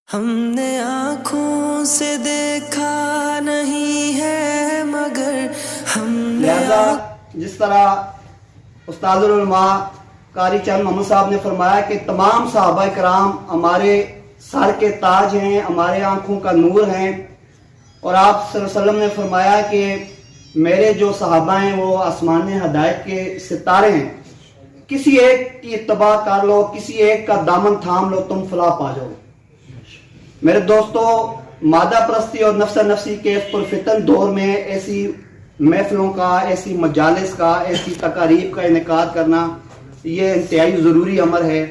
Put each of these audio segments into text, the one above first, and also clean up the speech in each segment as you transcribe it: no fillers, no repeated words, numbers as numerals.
ہم نے آنکھوں سے دیکھا نہیں ہے مگر ہم نے لہذا جس طرح استاد العلماء قاری چند محمد صاحب نے فرمایا کہ تمام صحابہ کرام ہمارے سر کے تاج ہیں، ہمارے آنکھوں کا نور ہیں، اور آپ صلی اللہ علیہ وسلم نے فرمایا کہ میرے جو صحابہ ہیں وہ آسمان ہدایت کے ستارے ہیں، کسی ایک کی اتباع کر لو، کسی ایک کا دامن تھام لو، تم فلاح پا جاؤ۔ میرے دوستو، مادہ پرستی اور نفس نفسی کے اس پرفتن دور میں ایسی محفلوں کا، ایسی مجالس کا، ایسی تقاریب کا انعقاد کرنا یہ انتہائی ضروری امر ہے۔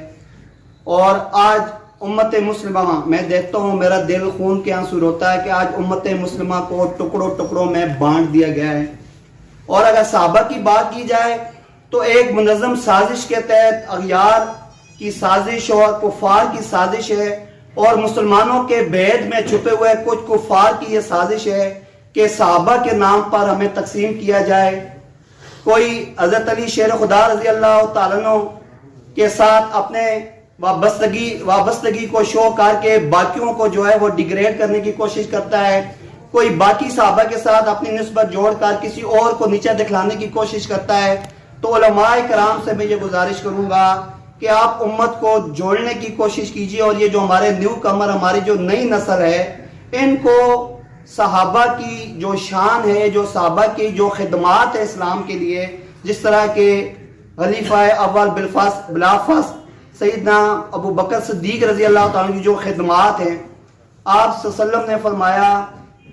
اور آج امت مسلمہ، میں دیکھتا ہوں میرا دل خون کے آنسو روتا ہے کہ آج امت مسلمہ کو ٹکڑوں ٹکڑوں میں بانٹ دیا گیا ہے۔ اور اگر صحابہ کی بات کی جائے تو ایک منظم سازش کے تحت اغیار کی سازش اور کفار کی سازش ہے، اور مسلمانوں کے بھید میں چھپے ہوئے کچھ کفار کی یہ سازش ہے کہ صحابہ کے نام پر ہمیں تقسیم کیا جائے۔ کوئی حضرت علی شیر خدا رضی اللہ تعالیٰ عنہ کے ساتھ اپنے وابستگی کو شو کر کے باقیوں کو جو ہے وہ ڈیگریڈ کرنے کی کوشش کرتا ہے، کوئی باقی صحابہ کے ساتھ اپنی نسبت جوڑ کر کسی اور کو نیچے دکھلانے کی کوشش کرتا ہے۔ تو علماء کرام سے میں یہ گزارش کروں گا کہ آپ امت کو جوڑنے کی کوشش کیجئے، اور یہ جو ہمارے نیو کمر، ہماری جو نئی نسل ہے، ان کو صحابہ کی جو شان ہے، جو صحابہ کی جو خدمات ہے اسلام کے لیے، جس طرح کے خلیفہ اول بلافاس سیدنا ابو بکر صدیق رضی اللہ تعالیٰ کی جو خدمات ہیں، آپ صلی اللہ علیہ وسلم نے فرمایا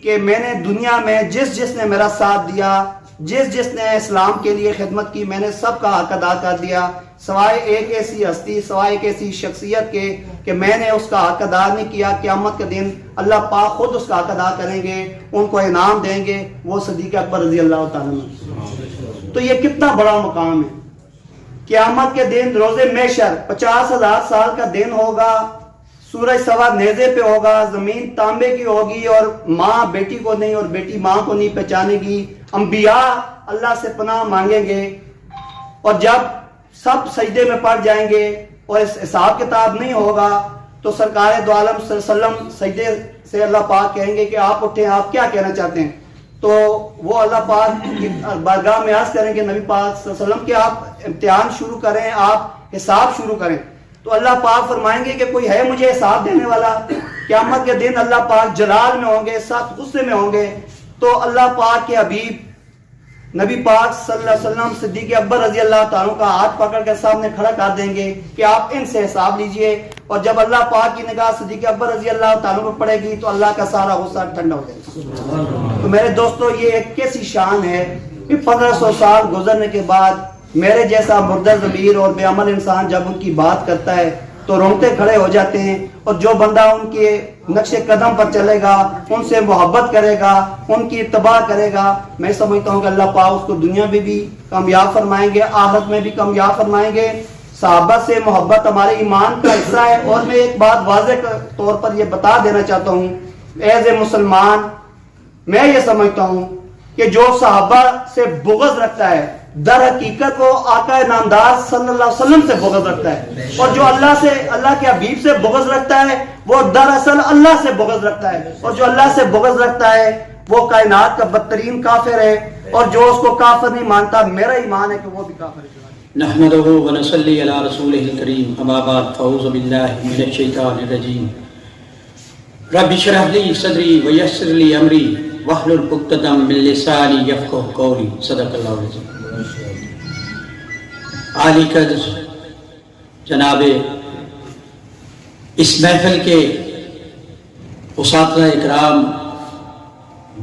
کہ میں نے دنیا میں جس نے میرا ساتھ دیا، جس نے اسلام کے لیے خدمت کی، میں نے سب کا حق ادا کر دیا، سوائے ایک ایسی ہستی، سوائے ایک ایسی شخصیت کے کہ میں نے اس کا حق ادا نہیں کیا۔ قیامت کے دن اللہ پاک خود اس کا حق ادا کریں گے، ان کو انعام دیں گے، وہ صدیق اکبر رضی اللہ تعالیٰ عنہ۔ تو یہ کتنا بڑا مقام ہے۔ قیامت کے دن روز محشر 50,000 سال کا دن ہوگا، سورج سوا نیزے پہ ہوگا، زمین تانبے کی ہوگی، اور ماں بیٹی کو نہیں اور بیٹی ماں کو نہیں پہچانے گی، انبیاء اللہ سے پناہ مانگیں گے، اور جب سب سجدے میں پڑ جائیں گے اور اس حساب کتاب نہیں ہوگا تو سرکار دو عالم صلی اللہ علیہ وسلم سجدے سے اللہ پاک کہیں گے کہ آپ اٹھیں، آپ کیا کہنا چاہتے ہیں؟ تو وہ اللہ پاک کی بارگاہ میں عرض کریں گے نبی پاک صلی اللہ علیہ وسلم کہ آپ امتحان شروع کریں، آپ حساب شروع کریں۔ تو اللہ پاک فرمائیں گے کہ کوئی ہے مجھے حساب دینے والا؟ قیامت کے دن اللہ پاک جلال میں ہوں گے، سخت غصے میں ہوں گے، تو اللہ پاک کے حبیب نبی پاک صلی اللہ علیہ وسلم صدیق اکبر رضی اللہ تعالیٰ کا ہاتھ پکڑ کر سامنے کھڑا کر دیں گے کہ آپ ان سے حساب لیجئے، اور جب اللہ پاک کی نگاہ صدیق اکبر رضی اللہ تعالیٰ پر پڑے گی تو اللہ کا سارا غصہ ٹھنڈا ہو جائے گا۔ تو میرے دوستو، یہ ایک کیسی شان ہے کہ 1500 سال گزرنے کے بعد میرے جیسا مردہ ضمیر اور بے عمل انسان جب ان کی بات کرتا ہے تو رونگٹے کھڑے ہو جاتے ہیں، اور جو بندہ ان کے نقش قدم پر چلے گا، ان سے محبت کرے گا، ان کی اتباع کرے گا، میں سمجھتا ہوں کہ اللہ پاک اس کو دنیا میں بھی کامیاب فرمائیں گے، آخرت میں بھی کامیاب فرمائیں گے۔ صحابہ سے محبت ہمارے ایمان کا حصہ ہے، اور میں ایک بات واضح طور پر یہ بتا دینا چاہتا ہوں، ایز اے مسلمان میں یہ سمجھتا ہوں کہ جو صحابہ سے بغض رکھتا ہے در حقیقت وہ آقا نامدار صلی اللہ علیہ وسلم سے بغض رکھتا ہے، اور جو اللہ کے حبیب سے بغض رکھتا ہے وہ دراصل اللہ سے بغض رکھتا ہے، اور جو اللہ سے بغض رکھتا ہے وہ کائنات کا بدترین کافر ہے، اور جو اس کو کافر نہیں مانتا میرا ایمان ہے کہ وہ بھی کافر ہے۔ نحمده ونصلي على رسوله الكريم، اما بعد فاعوذ بالله من الشيطان الرجيم۔ رب اشرح لي صدري ويسر لي امري واحلل عقدة من لساني يفقهوا قولي، صدق اللہ العظیم۔ عالی قدر جناب اس محفل کے اساتذہ اکرام،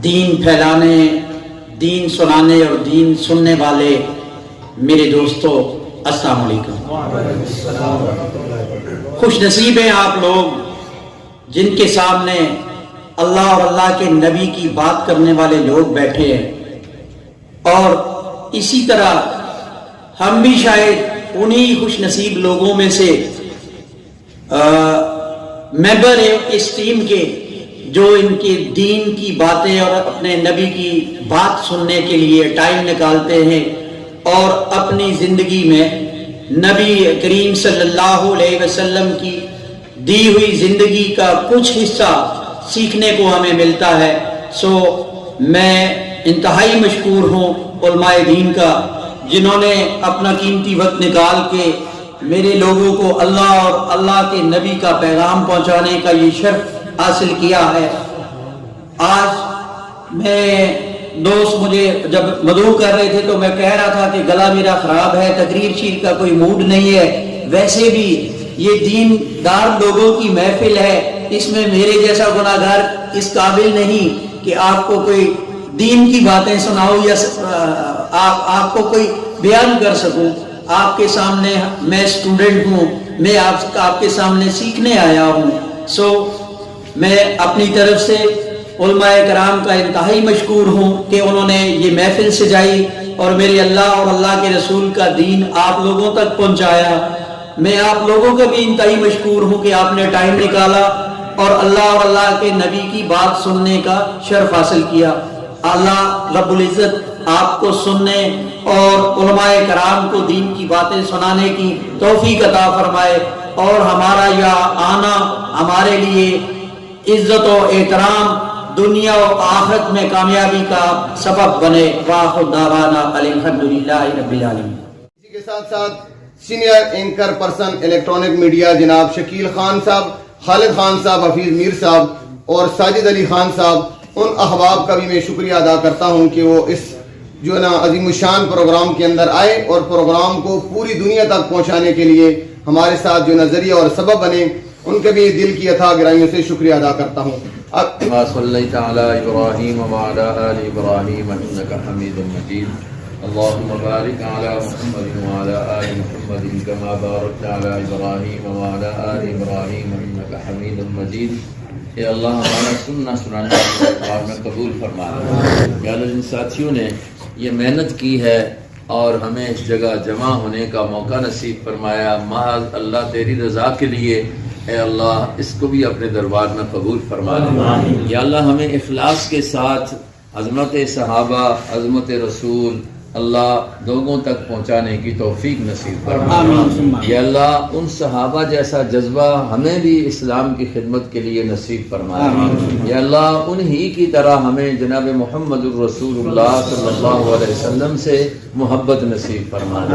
دین پھیلانے، دین سنانے اور دین سننے والے میرے دوستو، السلام علیکم۔ خوش نصیب ہیں آپ لوگ جن کے سامنے اللہ اور اللہ کے نبی کی بات کرنے والے لوگ بیٹھے ہیں، اور اسی طرح ہم بھی شاید انہی خوش نصیب لوگوں میں سے ممبر ہیں اس ٹیم کے جو ان کے دین کی باتیں اور اپنے نبی کی بات سننے کے لیے ٹائم نکالتے ہیں، اور اپنی زندگی میں نبی کریم صلی اللہ علیہ وسلم کی دی ہوئی زندگی کا کچھ حصہ سیکھنے کو ہمیں ملتا ہے. سو میں انتہائی مشکور ہوں علماء دین کا جنہوں نے اپنا قیمتی وقت نکال کے میرے لوگوں کو اللہ اور اللہ کے نبی کا پیغام پہنچانے کا یہ شرف حاصل کیا ہے. آج میں دوست مجھے جب مدعو کر رہے تھے تو میں کہہ رہا تھا کہ گلا میرا خراب ہے, تقریر شیر کا کوئی موڈ نہیں ہے, ویسے بھی یہ دین دار لوگوں کی محفل ہے, اس میں میرے جیسا گناہگار اس قابل نہیں کہ آپ کو کوئی دین کی باتیں سناؤ یا آپ کو کوئی بیان کر سکوں. آپ کے سامنے میں اسٹوڈنٹ ہوں, میں آپ کے سامنے سیکھنے آیا ہوں. سو میں اپنی طرف سے علماء کرام کا انتہائی مشکور ہوں کہ انہوں نے یہ محفل سجائی اور میرے اللہ اور اللہ کے رسول کا دین آپ لوگوں تک پہنچایا. میں آپ لوگوں کا بھی انتہائی مشکور ہوں کہ آپ نے ٹائم نکالا اور اللہ کے نبی کی بات سننے کا شرف حاصل کیا. اللہ رب العزت آپ کو سننے اور علماء کرام کو دین کی باتیں سنانے کی توفیق عطا فرمائے اور ہمارا یہ آنا ہمارے لیے عزت و احترام دنیا و آخرت میں کامیابی کا سبب بنے. وآخر دعوانا الحمدللہ رب العالمین. اسی کے ساتھ ساتھ senior anchor person electronic media جناب شکیل خان صاحب, خالد خان صاحب, حفیظ میر صاحب اور ساجد علی خان صاحب, ان احباب کا بھی میں شکریہ ادا کرتا ہوں کہ وہ اس جو ہے نا عظیم الشان پروگرام کے اندر آئے اور پروگرام کو پوری دنیا تک پہنچانے کے لیے ہمارے ساتھ جو نظریہ اور سبب بنے, ان کے بھی دل کی اتھا گہرائیوں سے شکریہ ادا کرتا ہوں. ما صلیت علی ابراہیم وعلی آل ابراہیم انک حمید مجید. اللهم بارك على محمد وعلى آل محمد كما باركت على إبراهيم وعلى آل إبراهيم إنك حميد مجيد. اے اللہ ہمارا سننا سنانا اعتبار میں قبول فرما. یا اللہ جن ساتھیوں نے یہ محنت کی ہے اور ہمیں اس جگہ جمع ہونے کا موقع نصیب فرمایا, محض اللہ تیری رضا کے لیے, اے اللہ اس کو بھی اپنے دربار میں قبول فرما دے. یا اللہ ہمیں اخلاص کے ساتھ عظمت صحابہ, عظمت رسول اللہ لوگوں تک پہنچانے کی توفیق نصیب فرما. یا اللہ ان صحابہ جیسا جذبہ ہمیں بھی اسلام کی خدمت کے لیے نصیب فرما. یا اللہ انہی کی طرح ہمیں جناب محمد الرسول اللہ صلی اللہ علیہ وسلم سے محبت نصیب فرما.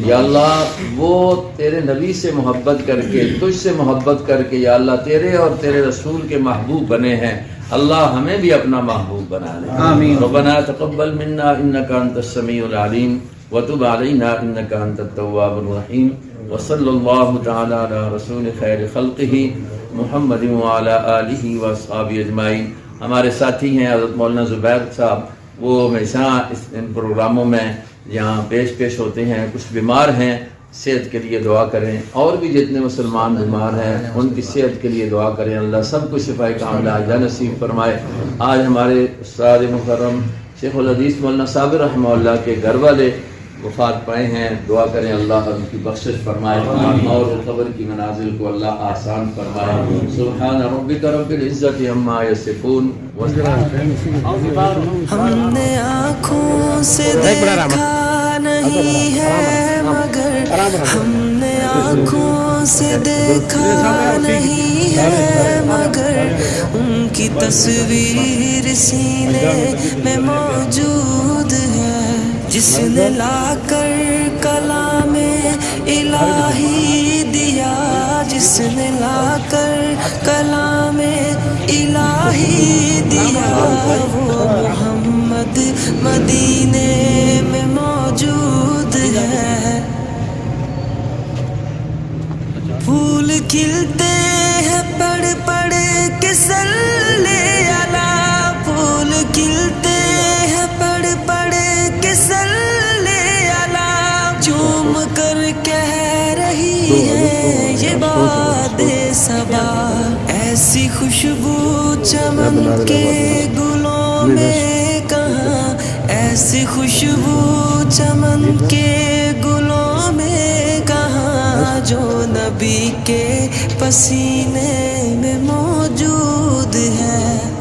یا اللہ وہ تیرے نبی سے محبت کر کے, تجھ سے محبت کر کے یا اللہ تیرے اور تیرے رسول کے محبوب بنے ہیں, اللہ ہمیں بھی اپنا محبوب بنا لے. آمین. ربنا تقبل منا انك انت السميع العليم وتب علينا انك انت التواب الرحيم. وصلى الله تعالى على رسول خير خلقه محمد وعلى آله واصحابه اجمعین. ہمارے ساتھی ہیں حضرت مولانا زبیر صاحب, وہ ہمیشہ ان پروگراموں میں یہاں پیش ہوتے ہیں. کچھ بیمار ہیں, صحت کے لیے دعا کریں, اور بھی جتنے مسلمان بیمار ہیں ان کی صحت کے لیے دعا کریں. اللہ سب کو شفائے کاملہ عاجلہ نصیب فرمائے. آج ہمارے استاد محترم شیخ الحدیث مولانا صابر رحمہ اللہ کے گھر والے وفات پائے ہیں, دعا کریں اللہ ان کی بخشش فرمائے اور قبر کی منازل کو اللہ آسان فرمائے. سبحان ربک رب العزت عما یصفون. ہم نے آنکھوں سے دیکھا نہیں ہے مگر, ہم نے آنکھوں سے دیکھا نہیں ہے مگر, ان کی تصویر سینے میں موجود ہے. جس نے لا کر کلام الہی دیا, جس نے لا کر کلام الہی دیا, وہ محمد مدینے میں موجود ہے. پھول کھلتے ہیں پڑھ پڑھ کے صلی علی, پھول کھلتے ہیں پڑھ پڑھ کے صلی علی, چوم کر کہہ رہی ہے یہ باد صبا. ایسی خوشبو چمن کے گلوں میں کہاں, ایسی خوشبو چمن کے گلوں میں کہاں, جو نبی کے پسینے میں موجود ہے.